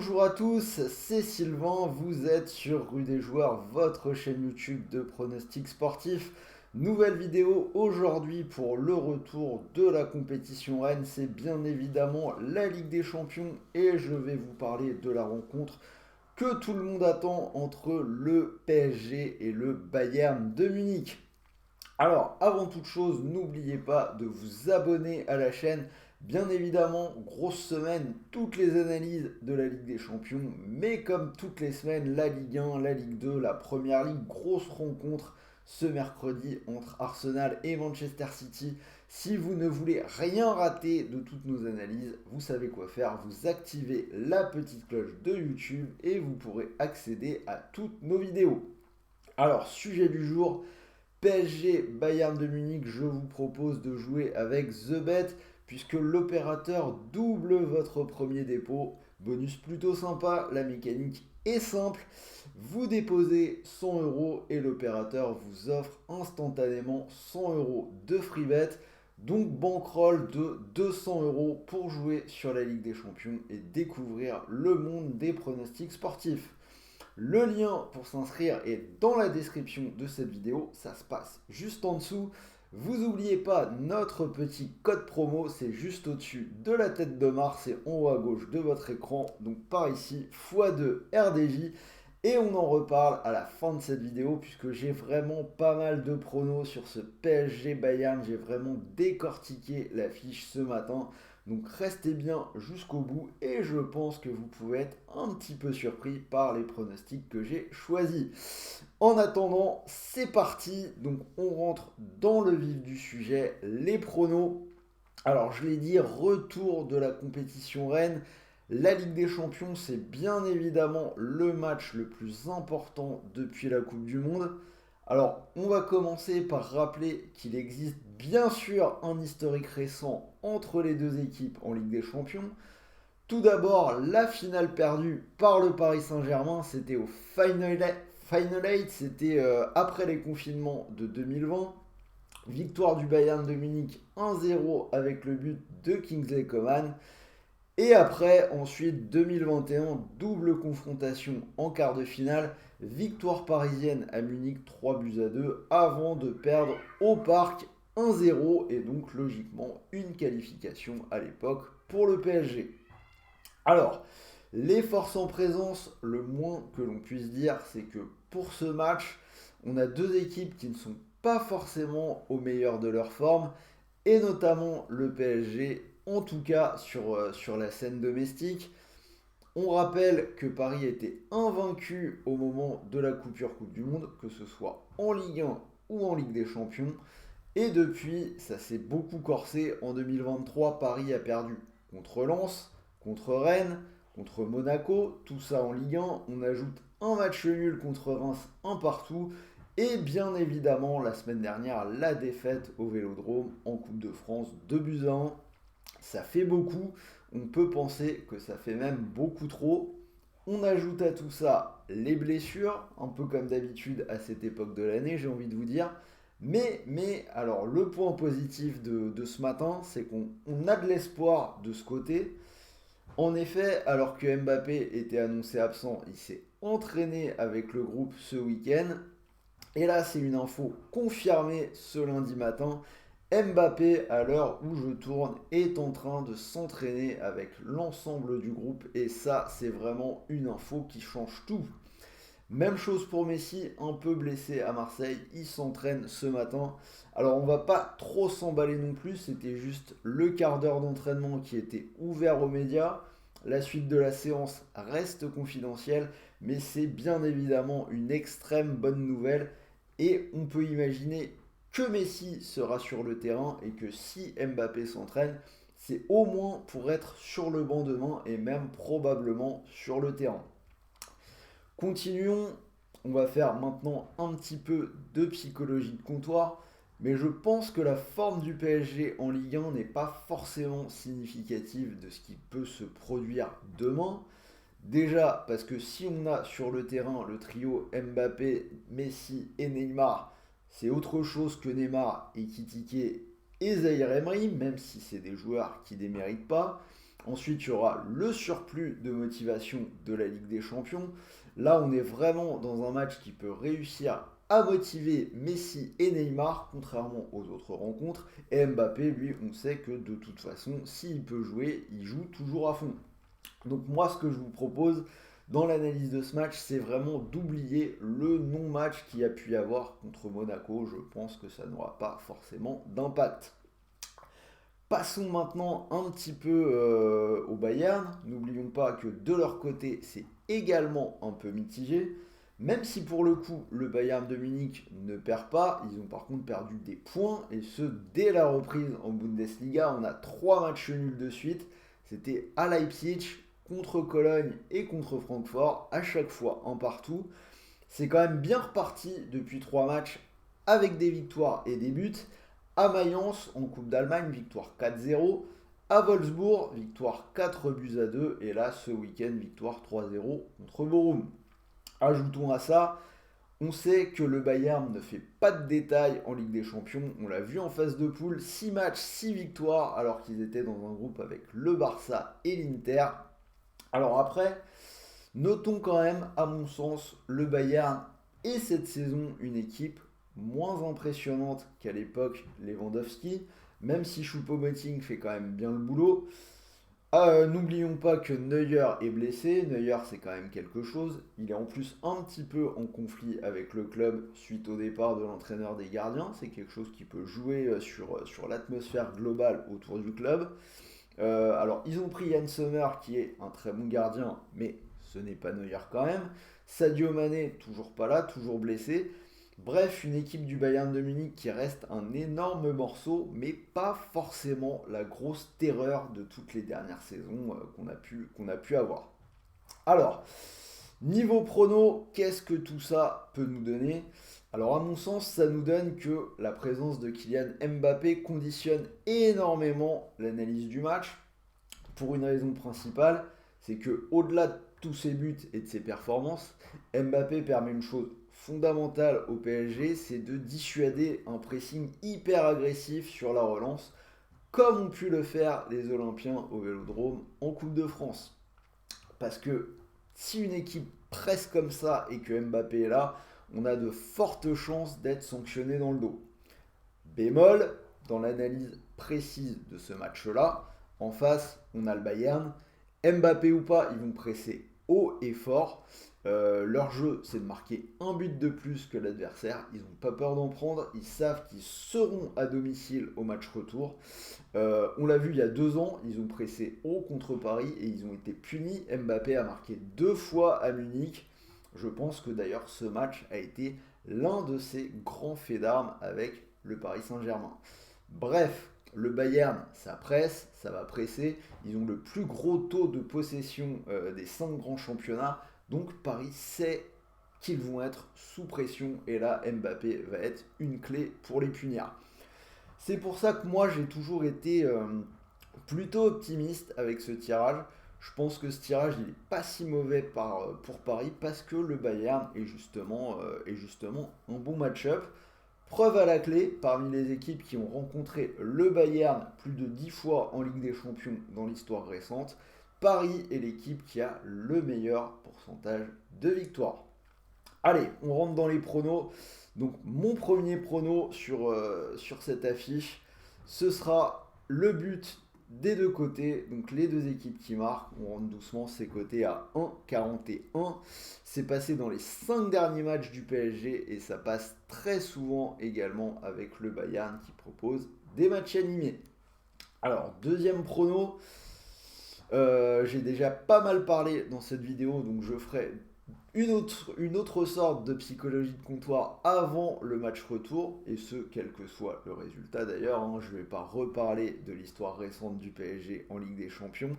Bonjour à tous, c'est Sylvain, vous êtes sur Rue des Joueurs, votre chaîne YouTube de pronostics sportifs. Nouvelle vidéo aujourd'hui pour le retour de la compétition Rennes, c'est bien évidemment la Ligue des Champions et je vais vous parler de la rencontre que tout le monde attend entre le PSG et le Bayern de Munich. Alors, avant toute chose, n'oubliez pas de vous abonner à la chaîne. Bien évidemment, grosse semaine, toutes les analyses de la Ligue des Champions, mais comme toutes les semaines, la Ligue 1, la Ligue 2, la Première Ligue, grosse rencontre ce mercredi entre Arsenal et Manchester City. Si vous ne voulez rien rater de toutes nos analyses, vous savez quoi faire, vous activez la petite cloche de YouTube et vous pourrez accéder à toutes nos vidéos. Alors, sujet du jour, PSG Bayern de Munich, je vous propose de jouer avec The Bet puisque l'opérateur double votre premier dépôt. Bonus plutôt sympa, la mécanique est simple. Vous déposez 100 euros et l'opérateur vous offre instantanément 100 euros de free bet. Donc bankroll de 200 euros pour jouer sur la Ligue des Champions et découvrir le monde des pronostics sportifs. Le lien pour s'inscrire est dans la description de cette vidéo, ça se passe juste en dessous. Vous n'oubliez pas notre petit code promo, c'est juste au-dessus de la tête de Mars, c'est en haut à gauche de votre écran, donc par ici, x2 RDJ. Et on en reparle à la fin de cette vidéo puisque j'ai vraiment pas mal de pronos sur ce PSG Bayern, j'ai vraiment décortiqué l'affiche ce matin. Donc restez bien jusqu'au bout et je pense que vous pouvez être un petit peu surpris par les pronostics que j'ai choisis. En attendant, c'est parti. Donc on rentre dans le vif du sujet, les pronos. Alors je l'ai dit, retour de la compétition Rennes. La Ligue des Champions, c'est bien évidemment le match le plus important depuis la Coupe du Monde. Alors, on va commencer par rappeler qu'il existe bien sûr un historique récent entre les deux équipes en Ligue des Champions. Tout d'abord, la finale perdue par le Paris Saint-Germain, c'était au Final 8, c'était après les confinements de 2020. Victoire du Bayern de Munich 1-0 avec le but de Kingsley Coman. Et après, ensuite, 2021, double confrontation en quart de finale, victoire parisienne à Munich 3-2 avant de perdre au parc 1-0 et donc logiquement une qualification à l'époque pour le PSG. Alors, les forces en présence, le moins que l'on puisse dire, c'est que pour ce match, on a deux équipes qui ne sont pas forcément au meilleur de leur forme, et notamment le PSG, en tout cas sur la scène domestique. On rappelle que Paris était invaincu au moment de la coupure Coupe du Monde, que ce soit en Ligue 1 ou en Ligue des Champions. Et depuis, ça s'est beaucoup corsé. En 2023, Paris a perdu contre Lens, contre Rennes, contre Monaco, tout ça en Ligue 1. On ajoute un match nul contre Reims, un partout. Et bien évidemment, la semaine dernière, la défaite au Vélodrome en Coupe de France, 2-1. Ça fait beaucoup. On peut penser que ça fait même beaucoup trop. On ajoute à tout ça les blessures, un peu comme d'habitude à cette époque de l'année, j'ai envie de vous dire. Alors le point positif de ce matin, c'est qu'on a de l'espoir de ce côté. En effet, alors que Mbappé était annoncé absent, il s'est entraîné avec le groupe ce week-end. Et là, c'est une info confirmée ce lundi matin. Mbappé, à l'heure où je tourne, est en train de s'entraîner avec l'ensemble du groupe. Et ça, c'est vraiment une info qui change tout. Même chose pour Messi, un peu blessé à Marseille, il s'entraîne ce matin. Alors on va pas trop s'emballer non plus, c'était juste le quart d'heure d'entraînement qui était ouvert aux médias. La suite de la séance reste confidentielle, mais c'est bien évidemment une extrême bonne nouvelle. Et on peut imaginer que Messi sera sur le terrain et que si Mbappé s'entraîne, c'est au moins pour être sur le banc demain et même probablement sur le terrain. Continuons, on va faire maintenant un petit peu de psychologie de comptoir, mais je pense que la forme du PSG en Ligue 1 n'est pas forcément significative de ce qui peut se produire demain. Déjà parce que si on a sur le terrain le trio Mbappé, Messi et Neymar, c'est autre chose que Neymar, Ekitike et Zaïre Emery, même si c'est des joueurs qui ne déméritent pas. Ensuite, il y aura le surplus de motivation de la Ligue des Champions. Là, on est vraiment dans un match qui peut réussir à motiver Messi et Neymar, contrairement aux autres rencontres. Et Mbappé, lui, on sait que de toute façon, s'il peut jouer, il joue toujours à fond. Donc moi, ce que je vous propose dans l'analyse de ce match, c'est vraiment d'oublier le non-match qu'il y a pu y avoir contre Monaco. Je pense que ça n'aura pas forcément d'impact. Passons maintenant un petit peu au Bayern. N'oublions pas que de leur côté, c'est également un peu mitigé. Même si pour le coup, le Bayern de Munich ne perd pas, ils ont par contre perdu des points, et ce dès la reprise en Bundesliga. On a 3 matchs nuls de suite. C'était à Leipzig, contre Cologne et contre Francfort, à chaque fois un partout. C'est quand même bien reparti depuis 3 matchs avec des victoires et des buts. À Mayence, en Coupe d'Allemagne, victoire 4-0. À Wolfsburg, victoire 4-2. Et là, ce week-end, victoire 3-0 contre Bochum. Ajoutons à ça, on sait que le Bayern ne fait pas de détails en Ligue des Champions. On l'a vu en phase de poule, 6 matchs, 6 victoires, alors qu'ils étaient dans un groupe avec le Barça et l'Inter. Alors après, notons quand même, à mon sens, le Bayern est cette saison une équipe moins impressionnante qu'à l'époque Lewandowski, même si Choupo-Moting fait quand même bien le boulot. N'oublions pas que Neuer est blessé. Neuer, c'est quand même quelque chose. Il est en plus un petit peu en conflit avec le club suite au départ de l'entraîneur des gardiens. C'est quelque chose qui peut jouer sur l'atmosphère globale autour du club. Alors, ils ont pris Yann Sommer, qui est un très bon gardien, mais ce n'est pas Neuer quand même. Sadio Mané, toujours pas là, toujours blessé. Bref, une équipe du Bayern de Munich qui reste un énorme morceau, mais pas forcément la grosse terreur de toutes les dernières saisons qu'on a pu avoir. Alors, niveau prono, qu'est-ce que tout ça peut nous donner? Alors à mon sens, ça nous donne que la présence de Kylian Mbappé conditionne énormément l'analyse du match, pour une raison principale, c'est que au-delà de tous ses buts et de ses performances, Mbappé permet une chose fondamentale au PSG, c'est de dissuader un pressing hyper agressif sur la relance, comme ont pu le faire les Olympiens au Vélodrome en Coupe de France. Parce que si une équipe presse comme ça et que Mbappé est là, on a de fortes chances d'être sanctionné dans le dos. Bémol, dans l'analyse précise de ce match-là, en face, on a le Bayern. Mbappé ou pas, ils vont presser haut et fort. Leur jeu, c'est de marquer un but de plus que l'adversaire. Ils n'ont pas peur d'en prendre. Ils savent qu'ils seront à domicile au match retour. On l'a vu il y a 2 ans, ils ont pressé haut contre Paris et ils ont été punis. Mbappé a marqué 2 fois à Munich. Je pense que d'ailleurs ce match a été l'un de ses grands faits d'armes avec le Paris Saint-Germain. Bref, le Bayern, ça presse, ça va presser. Ils ont le plus gros taux de possession des 5 grands championnats. Donc Paris sait qu'ils vont être sous pression. Et là, Mbappé va être une clé pour les punir. C'est pour ça que moi, j'ai toujours été plutôt optimiste avec ce tirage. Je pense que ce tirage, il n'est pas si mauvais pour Paris parce que le Bayern est justement un bon match-up. Preuve à la clé, parmi les équipes qui ont rencontré le Bayern plus de 10 fois en Ligue des Champions dans l'histoire récente, Paris est l'équipe qui a le meilleur pourcentage de victoires. Allez, on rentre dans les pronos. Donc mon premier prono sur cette affiche, ce sera le but des deux côtés, donc les deux équipes qui marquent. On rentre doucement, c'est coté à 1,41. C'est passé dans les 5 derniers matchs du PSG et ça passe très souvent également avec le Bayern qui propose des matchs animés. Alors, deuxième prono, j'ai déjà pas mal parlé dans cette vidéo, donc je ferai une autre sorte de psychologie de comptoir avant le match retour, et ce, quel que soit le résultat d'ailleurs. Je ne vais pas reparler de l'histoire récente du PSG en Ligue des Champions,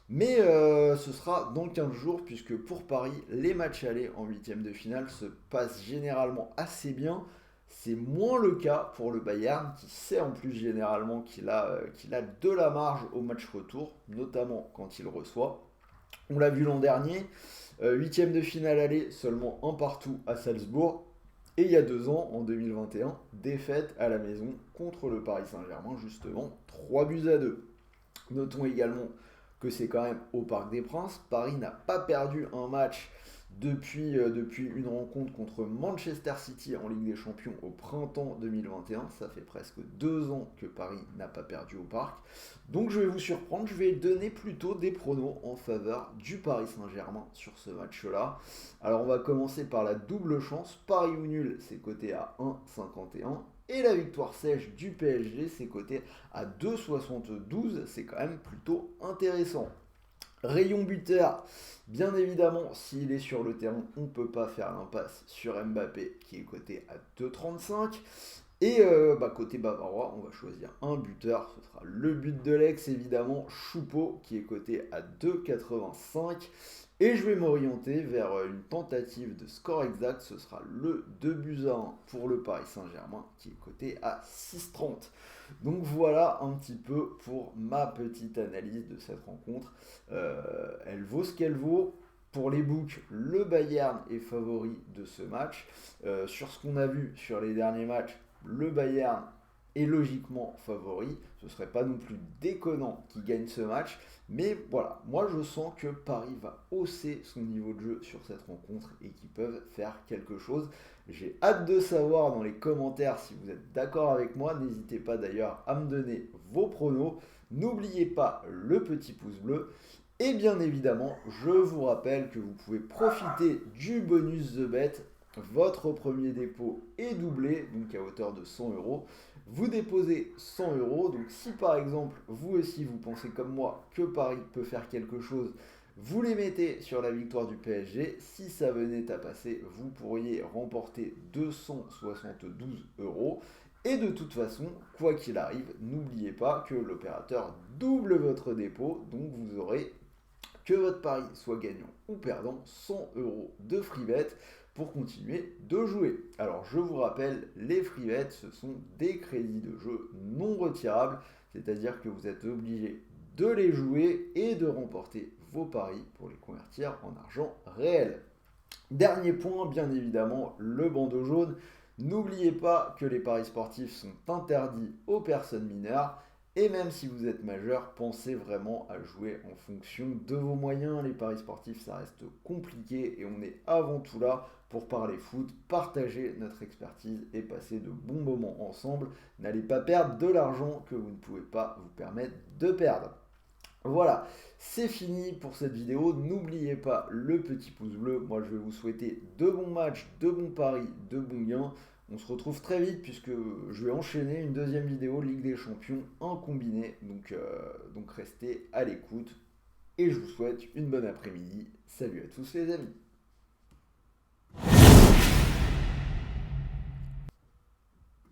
mais ce sera dans 15 jours, puisque pour Paris, les matchs allés en huitième de finale se passent généralement assez bien. C'est moins le cas pour le Bayern, qui sait en plus généralement qu'il a de la marge au match retour, notamment quand il reçoit. On l'a vu l'an dernier, huitième de finale aller, seulement un partout à Salzbourg. Et il y a 2 ans, en 2021, défaite à la maison contre le Paris Saint-Germain, justement, 3-2. Notons également que c'est quand même au Parc des Princes. Paris n'a pas perdu un match depuis une rencontre contre Manchester City en Ligue des Champions au printemps 2021. Ça fait presque 2 ans que Paris n'a pas perdu au Parc. Donc je vais vous surprendre, je vais donner plutôt des pronos en faveur du Paris Saint-Germain sur ce match-là. Alors on va commencer par la double chance. Paris ou nul, c'est coté à 1,51. Et la victoire sèche du PSG, c'est coté à 2,72. C'est quand même plutôt intéressant. Rayon buteur, bien évidemment, s'il est sur le terrain, on ne peut pas faire l'impasse sur Mbappé qui est coté à 2,35. Et côté bavarois, on va choisir un buteur, ce sera le but de l'ex évidemment, Choupeau qui est coté à 2,85. Et je vais m'orienter vers une tentative de score exact, ce sera le 2-1 pour le Paris Saint-Germain qui est coté à 6,30. Donc voilà un petit peu pour ma petite analyse de cette rencontre. Elle vaut ce qu'elle vaut. Pour les books, le Bayern est favori de ce match. Sur ce qu'on a vu sur les derniers matchs, le Bayern est logiquement favori. Ce ne serait pas non plus déconnant qu'il gagne ce match. Mais voilà, moi je sens que Paris va hausser son niveau de jeu sur cette rencontre et qu'ils peuvent faire quelque chose. J'ai hâte de savoir dans les commentaires si vous êtes d'accord avec moi. N'hésitez pas d'ailleurs à me donner vos pronos. N'oubliez pas le petit pouce bleu. Et bien évidemment, je vous rappelle que vous pouvez profiter du bonus The Bet. Votre premier dépôt est doublé, donc à hauteur de 100 euros. Vous déposez 100 euros. Donc si par exemple, vous aussi, vous pensez comme moi que Paris peut faire quelque chose, vous les mettez sur la victoire du PSG. Si ça venait à passer, vous pourriez remporter 272 euros. Et de toute façon, quoi qu'il arrive, n'oubliez pas que l'opérateur double votre dépôt. Donc vous aurez, que votre pari soit gagnant ou perdant, 100 euros de free bet pour continuer de jouer. Alors je vous rappelle, les free bets, ce sont des crédits de jeu non retirables, c'est-à-dire que vous êtes obligé de les jouer et de remporter vos paris pour les convertir en argent réel. Dernier point, bien évidemment, le bandeau jaune. N'oubliez pas que les paris sportifs sont interdits aux personnes mineures. Et même si vous êtes majeur, pensez vraiment à jouer en fonction de vos moyens. Les paris sportifs, ça reste compliqué et on est avant tout là pour parler foot, partager notre expertise et passer de bons moments ensemble. N'allez pas perdre de l'argent que vous ne pouvez pas vous permettre de perdre. Voilà, c'est fini pour cette vidéo. N'oubliez pas le petit pouce bleu. Moi, je vais vous souhaiter de bons matchs, de bons paris, de bons gains. On se retrouve très vite puisque je vais enchaîner une deuxième vidéo Ligue des Champions en combiné. Donc restez à l'écoute et je vous souhaite une bonne après-midi. Salut à tous les amis.